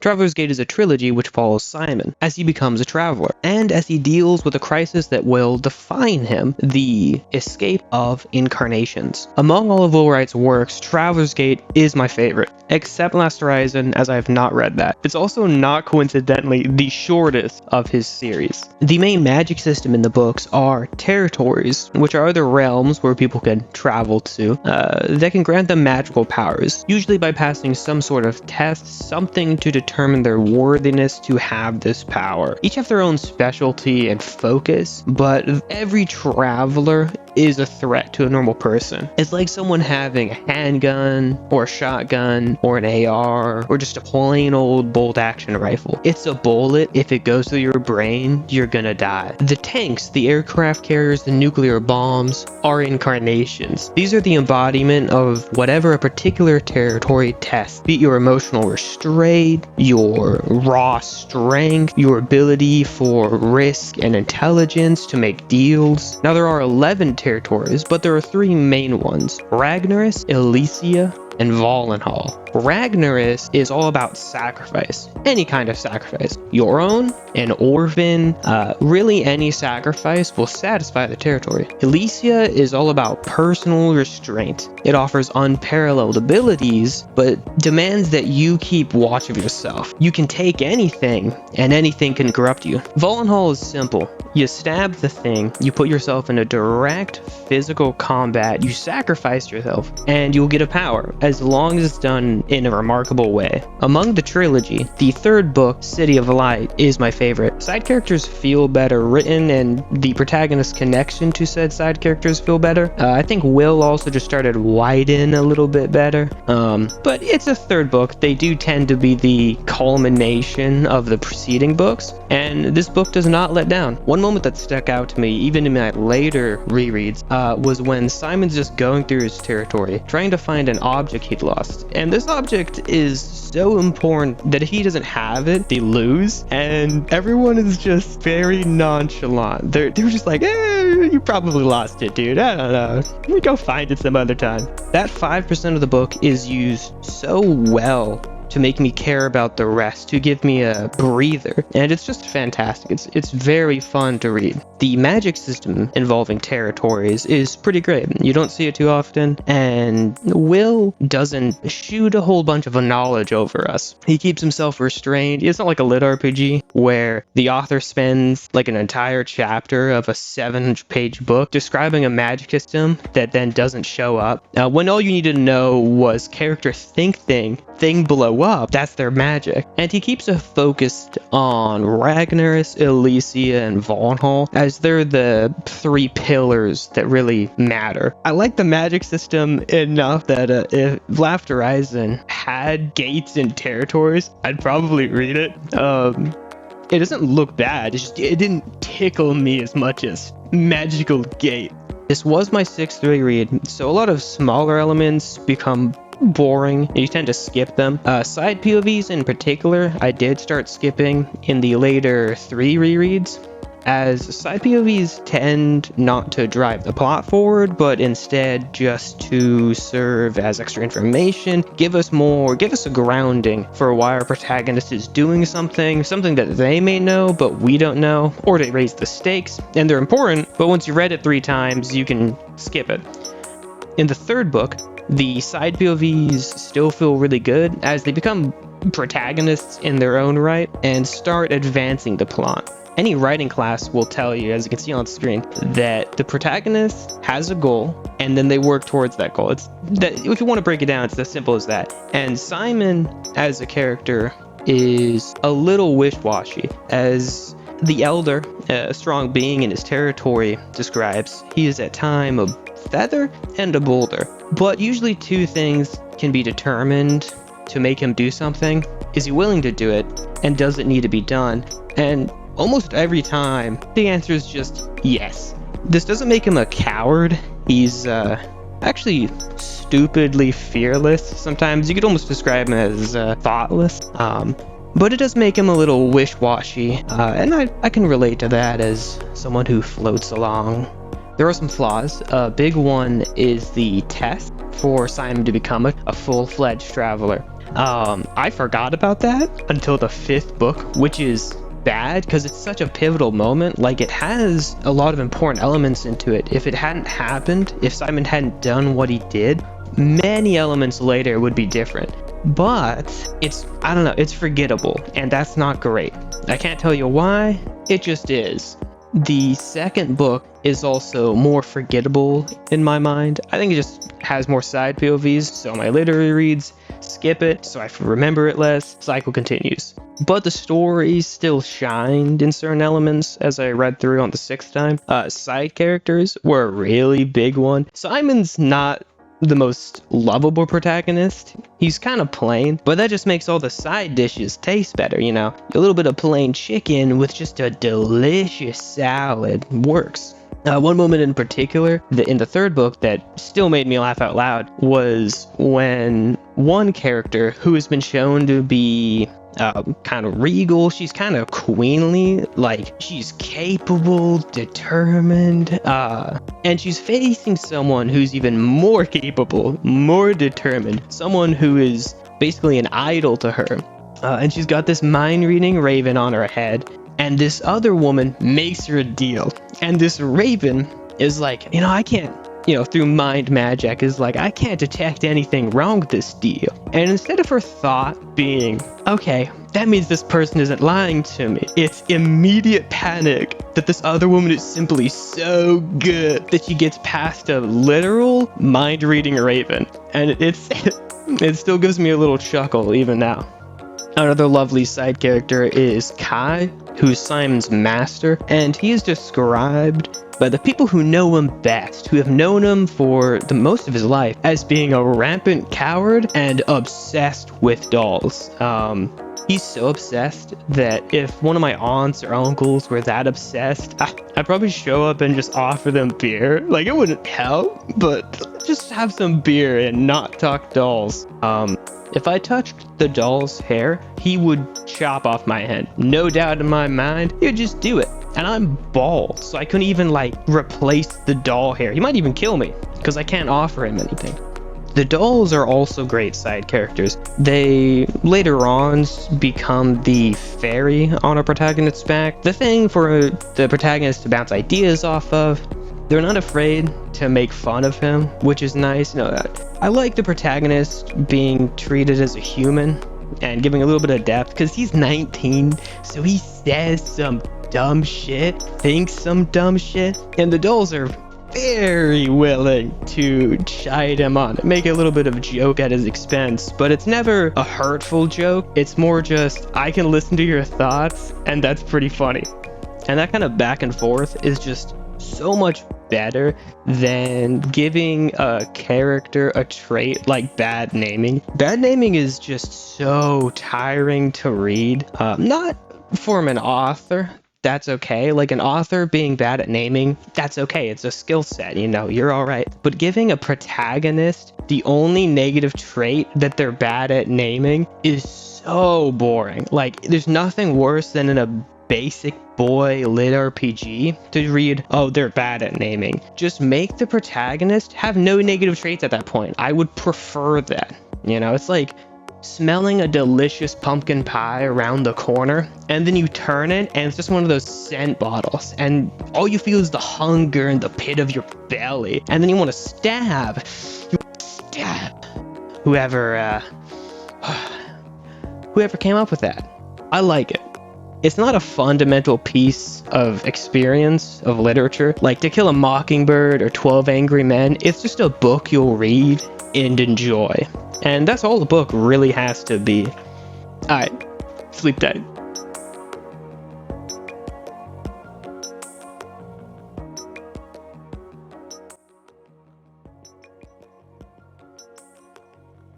Traveler's Gate is a trilogy which follows Simon as he becomes a traveler, and as he deals with a crisis that will define him, the escape of incarnations. Among all of Will Wright's works, Traveler's Gate is my favorite, except Last Horizon, as I have not read that. It's also not coincidentally the shortest of his series. The main magic system in the books are territories, which are other realms where people can travel to, that can grant them magical powers, usually by passing some sort of test, something to determine their worthiness to have this power. Each have their own specialty and focus, but every traveler is a threat to a normal person. It's like someone having a handgun or a shotgun or an AR or just a plain old bolt action rifle. It's a bullet. If it goes through your brain, you're gonna die. The tanks, the aircraft carriers, the nuclear bombs are incarnations. These are the embodiment of whatever a particular territory tests, be it your emotional restraint, your raw strength, your ability for risk and intelligence to make deals. Now there are 11 territories, but there are 3 main ones: Ragnaros, Elysia, and Vollenhall. Ragnaros is all about sacrifice, any kind of sacrifice. Your own, an orphan, really any sacrifice will satisfy the territory. Elysia is all about personal restraint. It offers unparalleled abilities, but demands that you keep watch of yourself. You can take anything, and anything can corrupt you. Vollenhall is simple. You stab the thing, you put yourself in a direct physical combat, you sacrifice yourself, and you'll get a power, as long as it's done in a remarkable way. Among the trilogy, the 3rd book, City of Light, is my favorite. Side characters feel better written, and the protagonist's connection to said side characters feel better. I think Will also just started widen a little bit better. But it's a 3rd book. They do tend to be the culmination of the preceding books, and this book does not let down. One moment that stuck out to me, even in my later rereads, was when Simon's just going through his territory, trying to find an object he'd lost. And this object is so important that if he doesn't have it, they lose. And everyone is just very nonchalant. They're just like, you probably lost it, dude. I don't know. We go find it some other time. That 5% of the book is used so well to make me care about the rest, to give me a breather, and it's just fantastic. It's very fun to read. The magic system involving territories is pretty great. You don't see it too often, and Will doesn't shoot a whole bunch of knowledge over us. He keeps himself restrained. It's not like a lit RPG where the author spends like an entire chapter of a 700-page book describing a magic system that then doesn't show up. When all you needed to know was character think thing blow up, that's their magic. And he keeps it focused on Ragnaros, Elysia, and Vollenhall, as they're the 3 pillars that really matter. I like the magic system enough that if Last Horizon had gates and territories, I'd probably read it. It doesn't look bad, it didn't tickle me as much as Magical Gate. This was my 6th reread, so a lot of smaller elements become boring and you tend to skip them. Side POVs in particular, I did start skipping in the later 3 rereads, as side POVs tend not to drive the plot forward, but instead just to serve as extra information, give us a grounding for why our protagonist is doing something that they may know but we don't know, or to raise the stakes, and they're important, but once you read it 3 times, you can skip it. In the 3rd book, the side POVs still feel really good as they become protagonists in their own right and start advancing the plot. Any writing class will tell you, as you can see on screen, that the protagonist has a goal and then they work towards that goal. It's that, if you want to break it down, it's as simple as that. And Simon as a character is a little wish-washy. As the Elder, a strong being in his territory, describes, he is at time a feather and a boulder. But usually 2 things can be determined to make him do something. Is he willing to do it? And does it need to be done? And almost every time, the answer is just yes. This doesn't make him a coward. He's actually stupidly fearless. Sometimes you could almost describe him as thoughtless. But it does make him a little wish-washy, and I can relate to that as someone who floats along. There are some flaws. A big one is the test for Simon to become a full-fledged traveler. I forgot about that until the 5th book, which is bad because it's such a pivotal moment. Like, it has a lot of important elements into it. If it hadn't happened, if Simon hadn't done what he did, many elements later would be different. But I don't know, it's forgettable, and that's not great. I can't tell you why, it just is. The 2nd book is also more forgettable in my mind. I think it just has more side POVs, so my literary reads skip it so I remember it less. Cycle continues. But the story still shined in certain elements as I read through on the 6th time. Side characters were a really big one. Simon's not the most lovable protagonist. He's kind of plain, but that just makes all the side dishes taste better, you know? A little bit of plain chicken with just a delicious salad works. One moment in particular in the 3rd book that still made me laugh out loud was when one character who has been shown to be kind of regal, she's kind of queenly, like she's capable, determined, and she's facing someone who's even more capable, more determined, someone who is basically an idol to her, and she's got this mind-reading raven on her head, and this other woman makes her a deal, and this raven is like, I can't, through mind magic, is like, I can't detect anything wrong with this deal. And instead of her thought being, okay, that means this person isn't lying to me, it's immediate panic that this other woman is simply so good that she gets past a literal mind-reading raven. And it still gives me a little chuckle even now. Another lovely side character is Kai, who's Simon's master, and he is described by the people who know him best, who have known him for the most of his life, as being a rampant coward and obsessed with dolls. He's so obsessed that if one of my aunts or uncles were that obsessed, I'd probably show up and just offer them beer. Like, it wouldn't help, but just have some beer and not talk dolls. If I touched the doll's hair, he would chop off my head. No doubt in my mind, he would just do it. And I'm bald, so I couldn't even, replace the doll hair. He might even kill me, because I can't offer him anything. The dolls are also great side characters. They later on become the fairy on a protagonist's back, the thing for the protagonist to bounce ideas off of. They're not afraid to make fun of him, which is nice. I like the protagonist being treated as a human and giving a little bit of depth, because he's 19, so he says some dumb shit, thinks some dumb shit, and the dolls are very willing to chide him on, make a little bit of a joke at his expense, but it's never a hurtful joke. It's more just, I can listen to your thoughts, and that's pretty funny. And that kind of back and forth is just so much better than giving a character a trait like bad naming. Bad naming is just so tiring to read. Not from an author. That's okay. Like, an author being bad at naming, that's okay. It's a skill set, you're all right. But giving a protagonist the only negative trait that they're bad at naming is so boring. Like, there's nothing worse than in a basic boy lit RPG to read, oh, they're bad at naming. Just make the protagonist have no negative traits at that point. I would prefer that. It's like smelling a delicious pumpkin pie around the corner, and then you turn it and it's just one of those scent bottles, and all you feel is the hunger in the pit of your belly, and then you want to stab whoever came up with that. I like it. It's not a fundamental piece of experience of literature like To Kill a Mockingbird or 12 Angry Men. It's just a book you'll read and enjoy. And that's all the book really has to be. Alright, sleep tight.